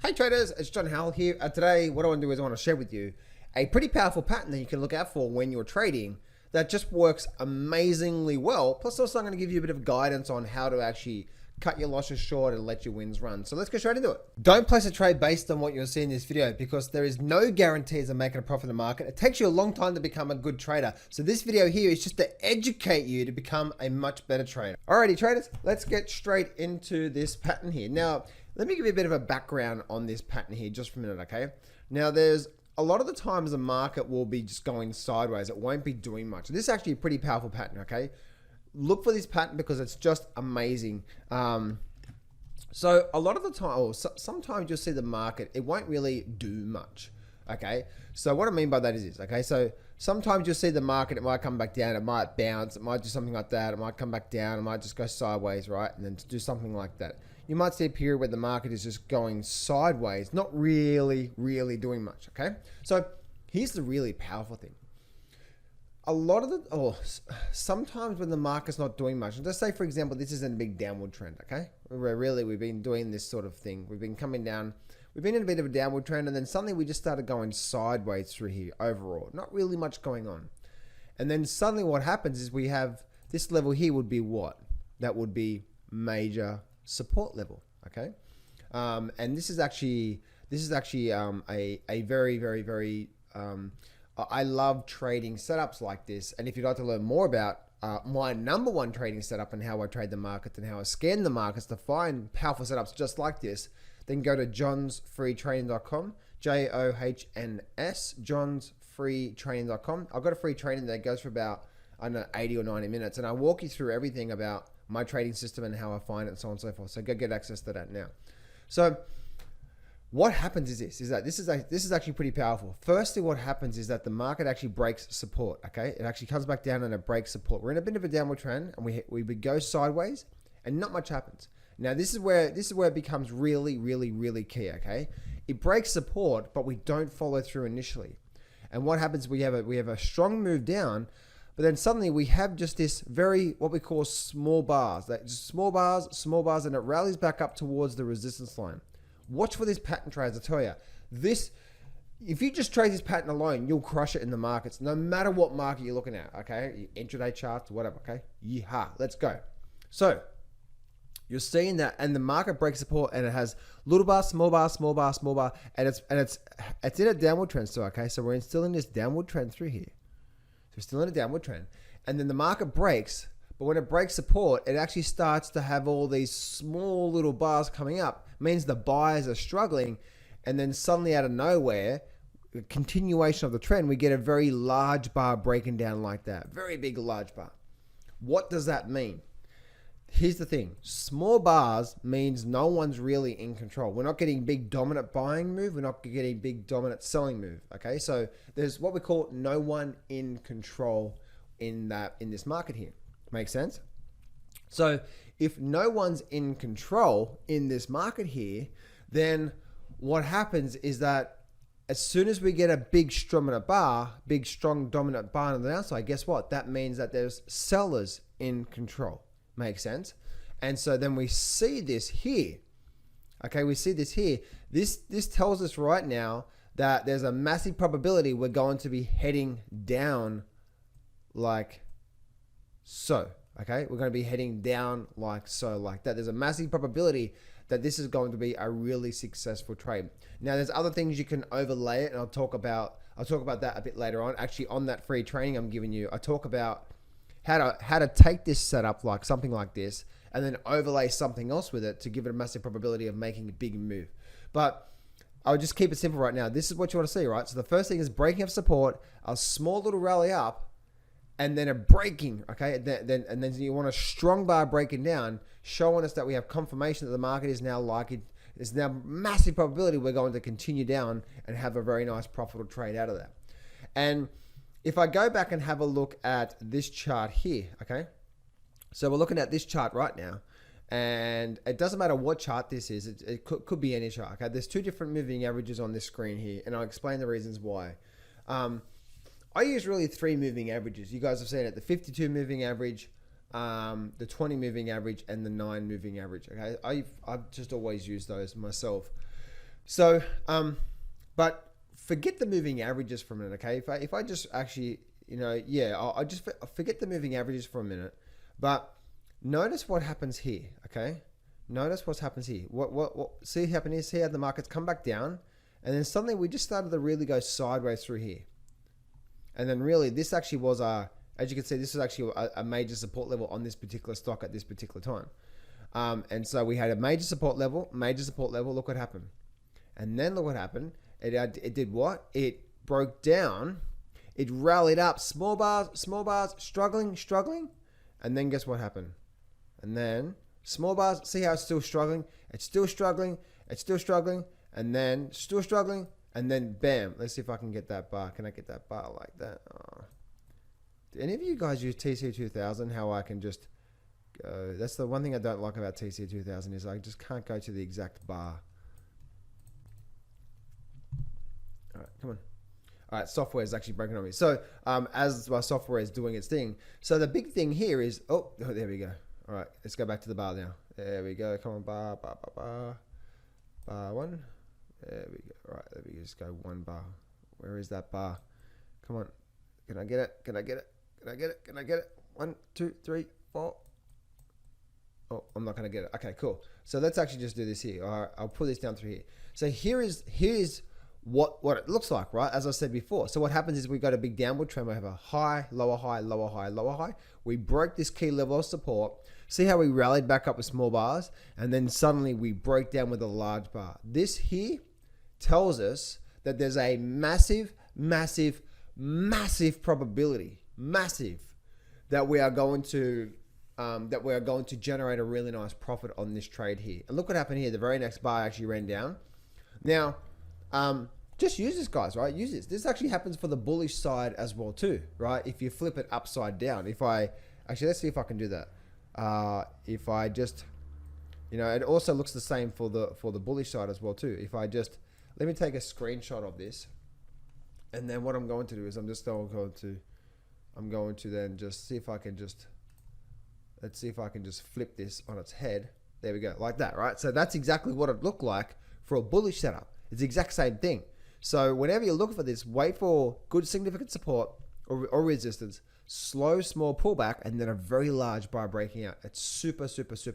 Hey traders, it's John Howell here. Today, what I want to do is I want to share with you a pretty powerful pattern that you can look out for when you're trading that just works amazingly well. Plus, also I'm going to give you a bit of guidance on how to actually cut your losses short and let your wins run. So let's go straight into it. Don't place a trade based on what you'll see in this video because there is no guarantees of making a profit in the market. It takes you a long time to become a good trader. So this video here is just to educate you to become a much better trader. Alrighty traders, let's get straight into this pattern here. Now, let me give you a bit of a background on this pattern here just for a minute, okay? Now, there's a lot of the times the market will be just going sideways. It won't be doing much. This is actually a pretty powerful pattern, okay? Look for this pattern because it's just amazing. So a lot of the time, or sometimes you'll see the market, it won't really do much, okay? So what I mean by that is this, okay? So sometimes you'll see the market, it might come back down, it might bounce, it might do something like that, it might come back down, it might just go sideways, right? And then to do something like that. You might see a period where the market is just going sideways, not really doing much, okay? So here's the really powerful thing. A lot of sometimes when the market's not doing much, and just say for example, this is in a big downward trend, okay? Where really we've been doing this sort of thing. We've been coming down, we've been in a bit of a downward trend, and then suddenly we just started going sideways through here overall. Not really much going on. And then suddenly what happens is we have this level here would be what? That would be major support level, okay? And this is actually a very I love trading setups like this. And if you'd like to learn more about my number one trading setup and how I trade the markets and how I scan the markets to find powerful setups just like this, then go to johnsfreetraining.com, JOHNS, johnsfreetraining.com. I've got a free training that goes for about, I don't know, 80 or 90 minutes. And I walk you through everything about my trading system and how I find it and so on and so forth. So go get access to that now. So what happens is this is actually pretty powerful. Firstly, what happens is that the market actually breaks support, okay? It actually comes back down and it breaks support. We're in a bit of a downward trend and we go sideways and not much happens. Now, this is where it becomes really key, okay? It breaks support, but we don't follow through initially. And what happens, we have a strong move down, but then suddenly we have just this what we call small bars, small bars, and it rallies back up towards the resistance line. Watch for this pattern, trades. I tell you, if you just trade this pattern alone, you'll crush it in the markets, no matter what market you're looking at, okay? Intraday charts, whatever, okay? Yeehaw, let's go. So you're seeing that, and the market breaks support, and it has little bar, small bar, small bar, small bar, and it's in a downward trend still, okay? So we're still in this downward trend through here. So we're still in a downward trend, and then the market breaks. But when it breaks support, it actually starts to have all these small little bars coming up. It means the buyers are struggling. And then suddenly out of nowhere, a continuation of the trend, we get a very large bar breaking down like that. Very big, large bar. What does that mean? Here's the thing. Small bars means no one's really in control. We're not getting big dominant buying move. We're not getting big dominant selling move. Okay, so there's what we call no one in control in this market here. Makes sense? So if no one's in control in this market here, then what happens is that as soon as we get a big strong dominant bar on the downside, guess what? That means that there's sellers in control. Makes sense? And so then we see this here. Okay, we see this here. This tells us right now that there's a massive probability we're going to be heading down like so, okay? We're going to be heading down like so, like that. There's a massive probability that this is going to be a really successful trade. Now, there's other things you can overlay it, and I'll talk about that a bit later on. Actually, on that free training I'm giving you, I talk about how to take this setup like something like this, and then overlay something else with it to give it a massive probability of making a big move. But I'll just keep it simple right now. This is what you want to see, right? So the first thing is breaking of support, a small little rally up, and then a breaking, okay? And then you want a strong bar breaking down, showing us that we have confirmation that the market is now there's now massive probability we're going to continue down and have a very nice profitable trade out of that. And if I go back and have a look at this chart here, okay? So we're looking at this chart right now, and it doesn't matter what chart this is. It could be any chart, okay? There's two different moving averages on this screen here, and I'll explain the reasons why. I use really three moving averages. You guys have seen it, the 52 moving average, the 20 moving average, and the 9 moving average. Okay, I've just always used those myself. So, but forget the moving averages for a minute, okay? If I just actually, I'll just forget the moving averages for a minute, but notice what happens here, okay? Notice what happens here. What see happen here? See how the markets come back down, and then suddenly we just started to really go sideways through here, and then really this actually was as you can see, this is actually a major support level on this particular stock at this particular time, and so we had a major support level. Look what happened. And then look what happened. It did what? It broke down. It rallied up. Small bars, struggling. And then guess what happened? And then small bars, see how it's still struggling? It's still struggling. And then still struggling. And then bam. Let's see if I can get that bar. Can I get that bar like that? Oh. Do any of you guys use TC2000? How I can just go? That's the one thing I don't like about TC2000 is I just can't go to the exact bar. All right, come on. All right, software is actually breaking on me. So as my software is doing its thing, so the big thing here is, oh, there we go. All right, let's go back to the bar now. There we go. Come on, bar one. There we go. All right, let me just go one bar. Where is that bar? Come on. Can I get it? 1, 2, 3, 4. Oh, I'm not gonna get it. Okay, cool. So let's actually just do this here. All right, I'll put this down through here. So here's what it looks like, right? As I said before. So what happens is we got a big downward trend. We have a high, lower high, lower high, lower high. We broke this key level of support. See how we rallied back up with small bars, and then suddenly we broke down with a large bar. This here tells us that there's a massive probability, that we are going to generate a really nice profit on this trade here. And look what happened here. The very next bar actually ran down. Now, just use this, guys, right? Use this. This actually happens for the bullish side as well too, right? If you flip it upside down. Actually, let's see if I can do that. If I just, it also looks the same for the bullish side as well too. If I just, let me take a screenshot of this. And then what I'm going to do is I'm going to then just see if I can just, let's see if I can just flip this on its head. There we go, like that, right? So that's exactly what it looked like for a bullish setup. It's the exact same thing. So whenever you look for this, wait for good significant support or resistance, slow, small pullback, and then a very large bar breaking out. It's super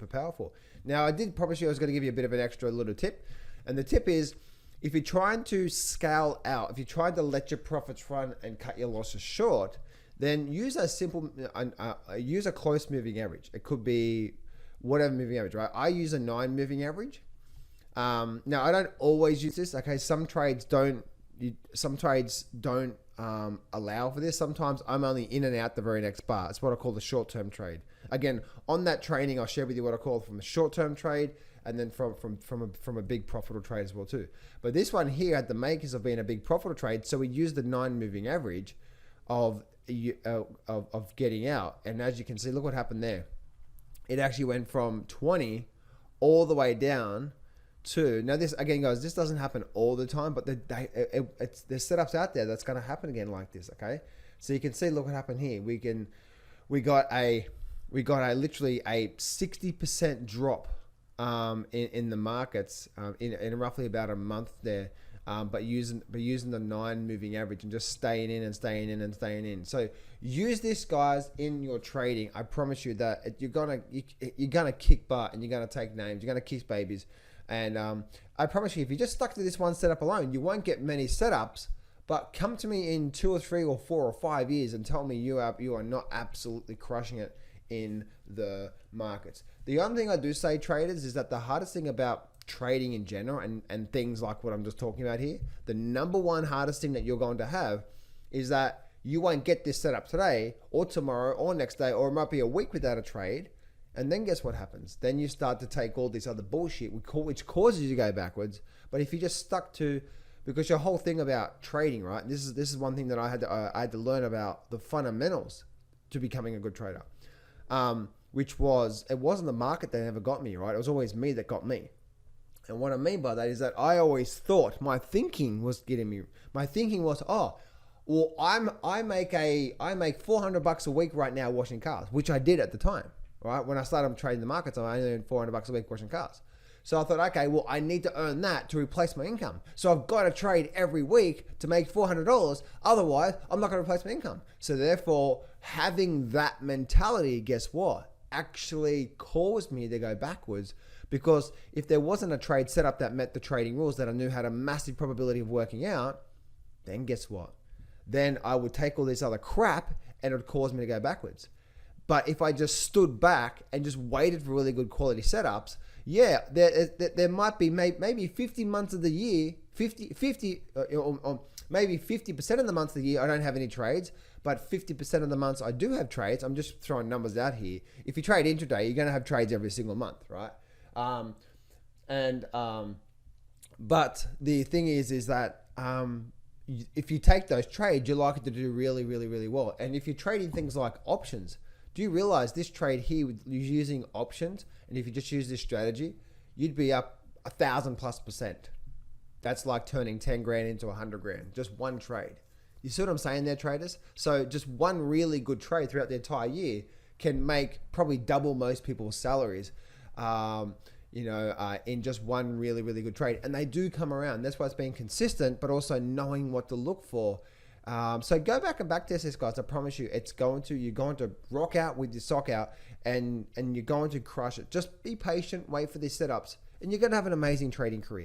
powerful. Now, I did promise you I was going to give you a bit of an extra little tip. And the tip is, if you're trying to scale out, if you're trying to let your profits run and cut your losses short, then use a simple, use a close moving average. It could be whatever moving average, right? I use a 9 moving average. Now I don't always use this. Okay, some trades don't allow for this. Sometimes I'm only in and out the very next bar. It's what I call the short-term trade. Again, on that training, I'll share with you what I call from a short-term trade, and then from a big profitable trade as well too. But this one here had the makers of being a big profitable trade, so we used the 9 moving average of getting out. And as you can see, look what happened there. It actually went from 20 all the way down to, now this again, guys, this doesn't happen all the time, but there's setups out there that's going to happen again like this. Okay, so you can see, look what happened here. We got literally a 60% drop in the markets in roughly about a month there, but using the 9 moving average and just staying in. So use this, guys, in your trading. I promise you that you're gonna kick butt and you're gonna take names. You're gonna kiss babies, and I promise you, if you just stuck to this one setup alone, you won't get many setups. But come to me in 2 or 3 or 4 or 5 years and tell me you are not absolutely crushing it in the markets. The only thing I do say, traders, is that the hardest thing about trading in general and things like what I'm just talking about here, the number one hardest thing that you're going to have is that you won't get this setup today or tomorrow or next day, or it might be a week without a trade. And then guess what happens? Then you start to take all this other bullshit which causes you to go backwards. But if you just stuck to, because your whole thing about trading, right? This is one thing that I had to learn about the fundamentals to becoming a good trader. Which was, it wasn't the market that ever got me, right? It was always me that got me. And what I mean by that is that I always thought my thinking was getting me. My thinking was, oh, well, I make $400 a week right now washing cars, which I did at the time, right? When I started trading the markets, I only earned $400 a week washing cars. So I thought, okay, well, I need to earn that to replace my income. So I've got to trade every week to make $400. Otherwise, I'm not going to replace my income. So therefore, having that mentality, guess what? Actually caused me to go backwards, because if there wasn't a trade setup that met the trading rules that I knew had a massive probability of working out, then guess what? Then I would take all this other crap and it would cause me to go backwards. But if I just stood back and just waited for really good quality setups, yeah, there might be maybe 50 months of the year, maybe 50% of the months of the year I don't have any trades, but 50% of the months I do have trades. I'm just throwing numbers out here. If you trade intraday, you're going to have trades every single month, right? But the thing is that if you take those trades, you're likely to do really, really, really well. And if you're trading things like options, do you realize this trade here with using options, and if you just use this strategy, you'd be up 1,000+%. That's like turning 10 grand into 100 grand, just one trade. You see what I'm saying there, traders? So just one really good trade throughout the entire year can make probably double most people's salaries, in just one really, really good trade. And they do come around. That's why it's being consistent, but also knowing what to look for. So go back and back test this, guys. I promise you, you're going to rock out with your sock out, and you're going to crush it. Just be patient, wait for these setups, and you're going to have an amazing trading career.